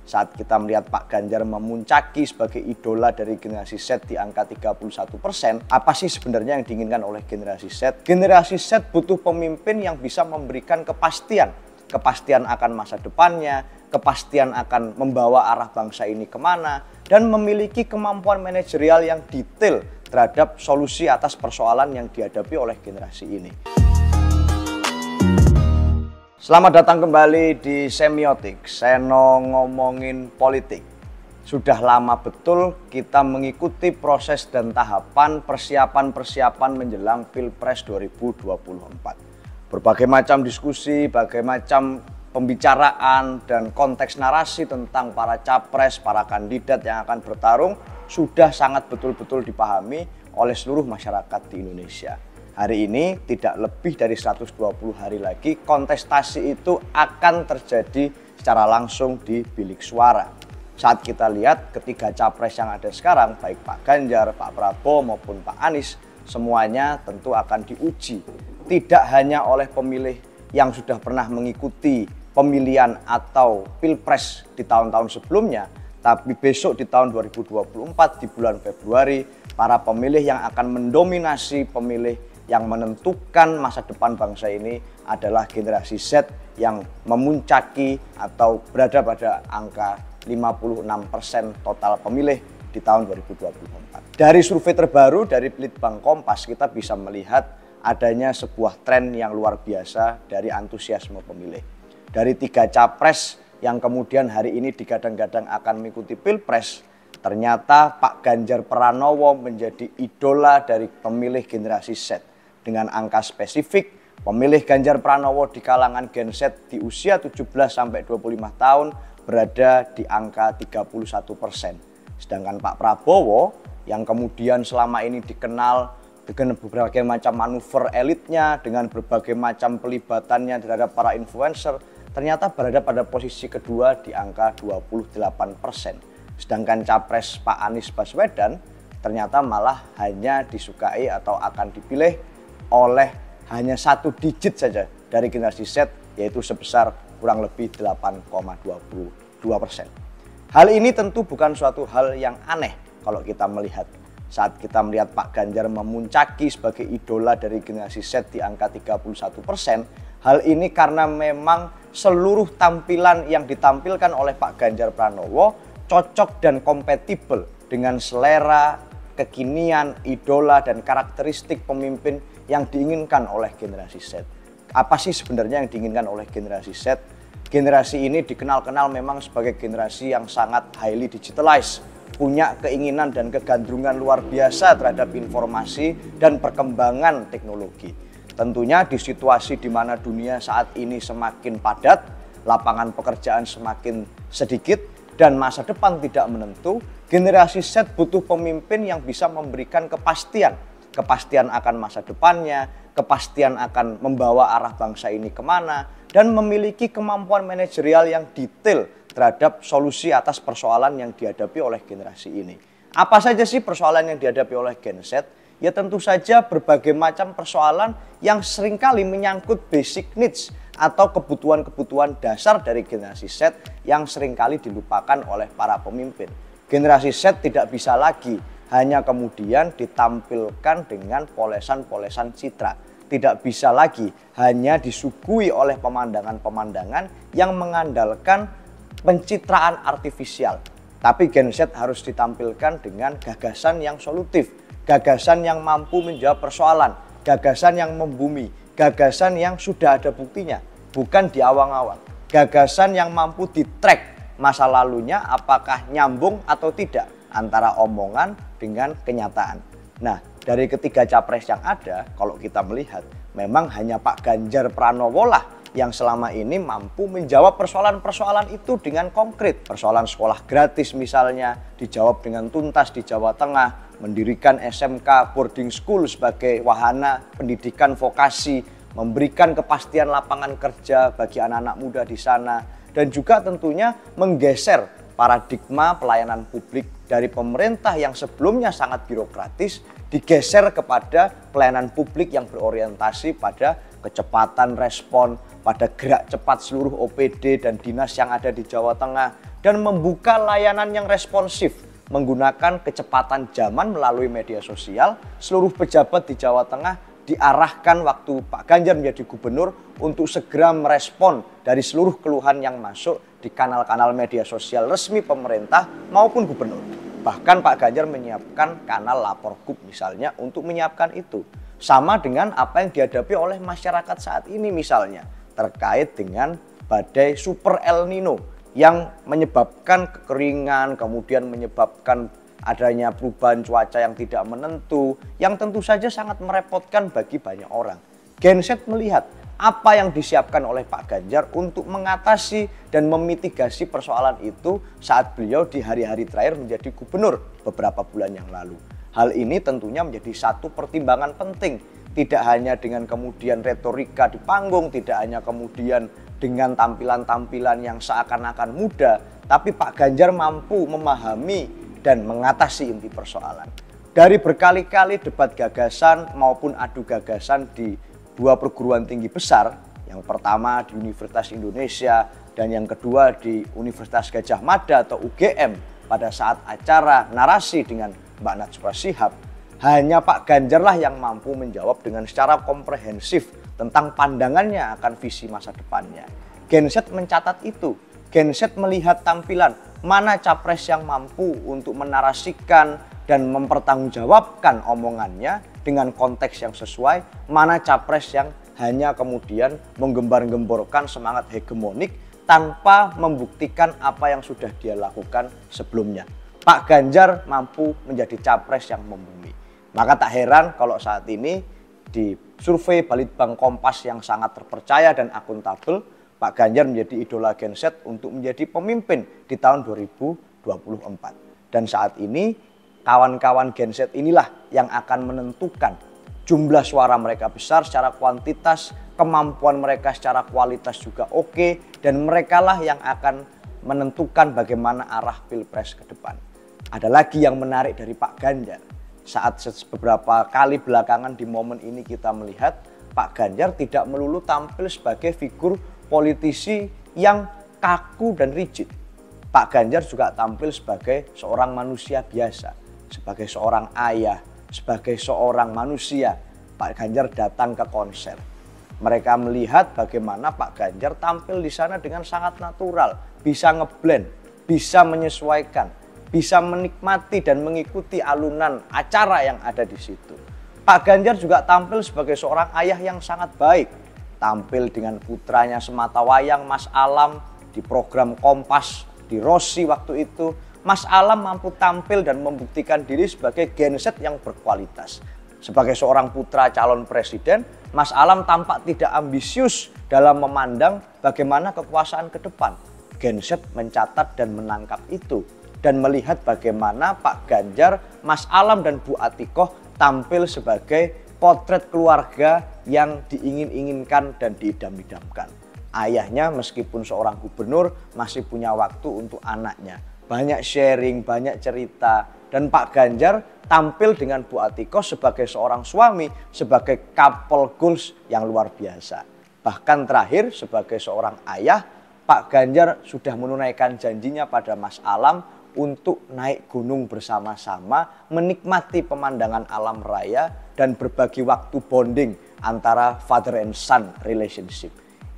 Saat kita melihat Pak Ganjar memuncaki sebagai idola dari generasi Z di angka 31%, apa sih sebenarnya yang diinginkan oleh generasi Z? Generasi Z butuh pemimpin yang bisa memberikan kepastian. Kepastian akan masa depannya, kepastian akan membawa arah bangsa ini kemana, dan memiliki kemampuan manajerial yang detail terhadap solusi atas persoalan yang dihadapi oleh generasi ini. Selamat datang kembali di Semiotik, Seno ngomongin politik. Sudah lama betul kita mengikuti proses dan tahapan persiapan menjelang Pilpres 2024. Berbagai macam diskusi, berbagai macam pembicaraan dan konteks narasi tentang para capres, para kandidat yang akan bertarung sudah sangat betul-betul dipahami oleh seluruh masyarakat di Indonesia. Hari ini tidak lebih dari 120 hari lagi kontestasi itu akan terjadi secara langsung di bilik suara. Saat kita lihat ketiga capres yang ada sekarang, baik Pak Ganjar, Pak Prabowo maupun Pak Anies, semuanya tentu akan diuji. Tidak hanya oleh pemilih yang sudah pernah mengikuti pemilihan atau pilpres di tahun-tahun sebelumnya, tapi besok di tahun 2024 di bulan Februari, para pemilih yang akan mendominasi pemilih yang menentukan masa depan bangsa ini adalah generasi Z yang memuncaki atau berada pada angka 56% total pemilih di tahun 2024. Dari survei terbaru dari Litbang Kompas kita bisa melihat adanya sebuah tren yang luar biasa dari antusiasme pemilih. Dari tiga capres yang kemudian hari ini digadang-gadang akan mengikuti Pilpres, ternyata Pak Ganjar Pranowo menjadi idola dari pemilih generasi Z. Dengan angka spesifik, pemilih Ganjar Pranowo di kalangan Gen Z di usia 17-25 tahun berada di angka 31%. Sedangkan Pak Prabowo yang kemudian selama ini dikenal dengan berbagai macam manuver elitnya, dengan berbagai macam pelibatannya terhadap para influencer, ternyata berada pada posisi kedua di angka 28%. Sedangkan capres Pak Anies Baswedan ternyata malah hanya disukai atau akan dipilih oleh hanya satu digit saja dari generasi Z, yaitu sebesar kurang lebih 8,22%. Hal ini tentu bukan suatu hal yang aneh kalau kita melihat. Saat kita melihat Pak Ganjar memuncaki sebagai idola dari generasi Z di angka 31%, hal ini karena memang seluruh tampilan yang ditampilkan oleh Pak Ganjar Pranowo cocok dan kompatibel dengan selera, kekinian, idola, dan karakteristik pemimpin yang diinginkan oleh generasi Z. Apa sih sebenarnya yang diinginkan oleh generasi Z? Generasi ini dikenal-kenal memang sebagai generasi yang sangat highly digitalized, punya keinginan dan kegandrungan luar biasa terhadap informasi dan perkembangan teknologi. Tentunya di situasi di mana dunia saat ini semakin padat, lapangan pekerjaan semakin sedikit, dan masa depan tidak menentu, generasi Z butuh pemimpin yang bisa memberikan kepastian. Kepastian akan masa depannya, kepastian akan membawa arah bangsa ini kemana, dan memiliki kemampuan manajerial yang detail terhadap solusi atas persoalan yang dihadapi oleh generasi ini. Apa saja sih persoalan yang dihadapi oleh Gen Z? Ya tentu saja berbagai macam persoalan yang seringkali menyangkut basic needs atau kebutuhan-kebutuhan dasar dari generasi Z yang seringkali dilupakan oleh para pemimpin. Generasi Z tidak bisa lagi hanya kemudian ditampilkan dengan polesan-polesan citra. Tidak bisa lagi hanya disuguhi oleh pemandangan-pemandangan yang mengandalkan pencitraan artifisial. Tapi Gen Z harus ditampilkan dengan gagasan yang solutif, gagasan yang mampu menjawab persoalan, gagasan yang membumi, gagasan yang sudah ada buktinya, bukan di awang-awang. Gagasan yang mampu di-track masa lalunya apakah nyambung atau tidak antara omongan dengan kenyataan. Nah, dari ketiga capres yang ada, kalau kita melihat, memang hanya Pak Ganjar Pranowo lah yang selama ini mampu menjawab persoalan-persoalan itu dengan konkret. Persoalan sekolah gratis misalnya, dijawab dengan tuntas di Jawa Tengah, mendirikan SMK boarding school sebagai wahana pendidikan vokasi, memberikan kepastian lapangan kerja bagi anak-anak muda di sana, dan juga tentunya menggeser paradigma pelayanan publik dari pemerintah yang sebelumnya sangat birokratis digeser kepada pelayanan publik yang berorientasi pada kecepatan respon, pada gerak cepat seluruh OPD dan dinas yang ada di Jawa Tengah, dan membuka layanan yang responsif menggunakan kecepatan zaman melalui media sosial. Seluruh pejabat di Jawa Tengah diarahkan waktu Pak Ganjar menjadi gubernur untuk segera merespon dari seluruh keluhan yang masuk di kanal-kanal media sosial resmi pemerintah maupun gubernur. Bahkan Pak Ganjar menyiapkan kanal lapor gub misalnya untuk menyiapkan itu. Sama dengan apa yang dihadapi oleh masyarakat saat ini misalnya terkait dengan badai Super El Nino yang menyebabkan kekeringan, kemudian menyebabkan adanya perubahan cuaca yang tidak menentu, yang tentu saja sangat merepotkan bagi banyak orang. Genset melihat apa yang disiapkan oleh Pak Ganjar untuk mengatasi dan memitigasi persoalan itu saat beliau di hari-hari terakhir menjadi gubernur beberapa bulan yang lalu. Hal ini tentunya menjadi satu pertimbangan penting. Tidak hanya dengan kemudian retorika di panggung, tidak hanya kemudian dengan tampilan-tampilan yang seakan-akan mudah, tapi Pak Ganjar mampu memahami dan mengatasi inti persoalan. Dari berkali-kali debat gagasan maupun adu gagasan di dua perguruan tinggi besar, yang pertama di Universitas Indonesia dan yang kedua di Universitas Gadjah Mada atau UGM pada saat acara narasi dengan Mbak Najwa Shihab, hanya Pak Ganjar lah yang mampu menjawab dengan secara komprehensif tentang pandangannya akan visi masa depannya. Genset mencatat itu. Genset melihat tampilan mana capres yang mampu untuk menarasikan dan mempertanggungjawabkan omongannya dengan konteks yang sesuai, mana capres yang hanya kemudian menggembar-gemborkan semangat hegemonik tanpa membuktikan apa yang sudah dia lakukan sebelumnya. Pak Ganjar mampu menjadi capres yang membumi. Maka tak heran kalau saat ini di survei Balitbang Kompas yang sangat terpercaya dan akuntabel, Pak Ganjar menjadi idola Genset untuk menjadi pemimpin di tahun 2024. Dan saat ini kawan-kawan Genset inilah yang akan menentukan jumlah suara mereka besar secara kuantitas, kemampuan mereka secara kualitas juga oke, dan merekalah yang akan menentukan bagaimana arah Pilpres ke depan. Ada lagi yang menarik dari Pak Ganjar. Saat beberapa kali belakangan di momen ini kita melihat Pak Ganjar tidak melulu tampil sebagai figur politisi yang kaku dan rigid. Pak Ganjar juga tampil sebagai seorang manusia biasa, sebagai seorang ayah, sebagai seorang manusia. Pak Ganjar datang ke konser. Mereka melihat bagaimana Pak Ganjar tampil di sana dengan sangat natural, bisa ngeblend, bisa menyesuaikan, bisa menikmati dan mengikuti alunan acara yang ada di situ. Pak Ganjar juga tampil sebagai seorang ayah yang sangat baik. Tampil dengan putranya sematawayang Mas Alam di program Kompas di Rossi waktu itu. Mas Alam mampu tampil dan membuktikan diri sebagai genset yang berkualitas. Sebagai seorang putra calon presiden, Mas Alam tampak tidak ambisius dalam memandang bagaimana kekuasaan ke depan. Genset mencatat dan menangkap itu dan melihat bagaimana Pak Ganjar, Mas Alam dan Bu Atikoh tampil sebagai potret keluarga yang diingin-inginkan dan diidam-idamkan. Ayahnya meskipun seorang gubernur masih punya waktu untuk anaknya. Banyak sharing, banyak cerita. Dan Pak Ganjar tampil dengan Bu Atikoh sebagai seorang suami, sebagai couple goals yang luar biasa. Bahkan terakhir sebagai seorang ayah, Pak Ganjar sudah menunaikan janjinya pada Mas Alam untuk naik gunung bersama-sama, menikmati pemandangan alam raya, dan berbagi waktu bonding antara father and son relationship.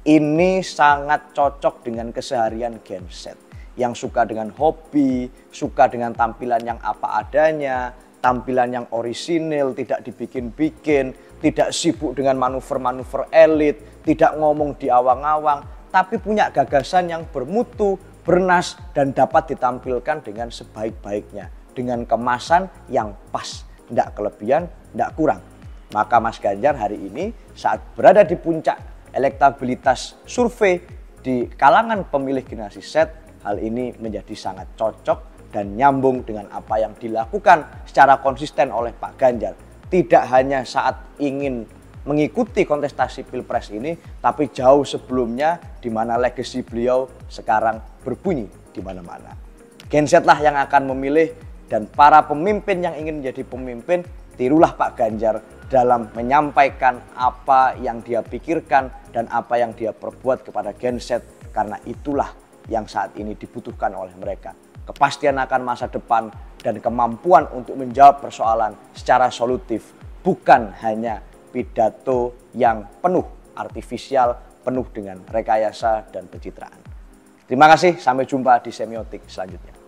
Ini sangat cocok dengan keseharian genset yang suka dengan hobi, suka dengan tampilan yang apa adanya, tampilan yang orisinil, tidak dibikin-bikin, tidak sibuk dengan manuver-manuver elit, tidak ngomong di awang-awang, tapi punya gagasan yang bermutu, bernas, dan dapat ditampilkan dengan sebaik-baiknya, dengan kemasan yang pas, tidak kelebihan, tidak kurang. Maka Mas Ganjar hari ini saat berada di puncak elektabilitas survei di kalangan pemilih generasi Z, hal ini menjadi sangat cocok dan nyambung dengan apa yang dilakukan secara konsisten oleh Pak Ganjar. Tidak hanya saat ingin mengikuti kontestasi Pilpres ini, tapi jauh sebelumnya di mana legacy beliau sekarang berbunyi di mana-mana. Genset lah yang akan memilih, dan para pemimpin yang ingin menjadi pemimpin, tirulah Pak Ganjar, dalam menyampaikan apa yang dia pikirkan dan apa yang dia perbuat kepada Gen Z, karena itulah yang saat ini dibutuhkan oleh mereka. Kepastian akan masa depan dan kemampuan untuk menjawab persoalan secara solutif, bukan hanya pidato yang penuh artifisial, penuh dengan rekayasa dan pencitraan. Terima kasih, sampai jumpa di semiotik selanjutnya.